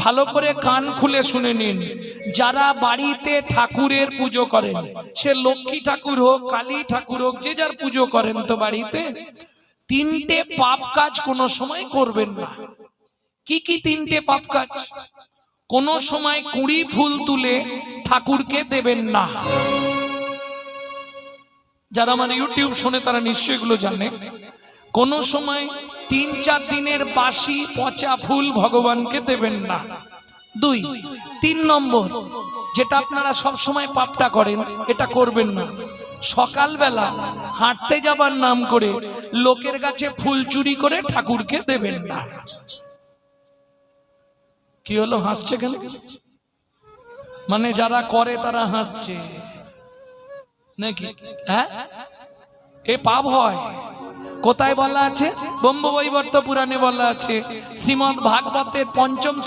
ভালো করে কান খুলে শুনে নিন। যারা বাড়িতে ঠাকুরের পুজো করেন, সে লক্ষ্মী ঠাকুর হোক, কালী ঠাকুর হোক, যে যার পুজো করেন, তো বাড়িতে তিনটে পাপ কাজ কোনো সময় করবেন না। কি কি তিনটে পাপ কাজ? কোন সময় কুড়ি ফুল তুলে ঠাকুরকে দেবেন না। যারা আমার ইউটিউব শুনে তারা নিশ্চয়ই এগুলো জানে। কোন সময় ৩-৪ দিনের বাসি পচা ফুল ভগবানকে দেবেন না। ২, ৩ নম্বর, যেটা আপনারা সব সময় পাপটা করেন, এটা করবেন না। সকালবেলা হাঁটতে যাবার নাম করে লোকের কাছে ফুল চুরি করে ঠাকুরকে দেবেন না। কি হলো, হাসছে কেন? মানে যারা করে তারা হাসছে নাকি? হ্যাঁ, এ পাপ হয়। কোথায় বলা আছে? ব্রহ্মবৈবর্ত পুরাণে বলা আছে, শ্রীমদ্ ভাগবতের ৫ম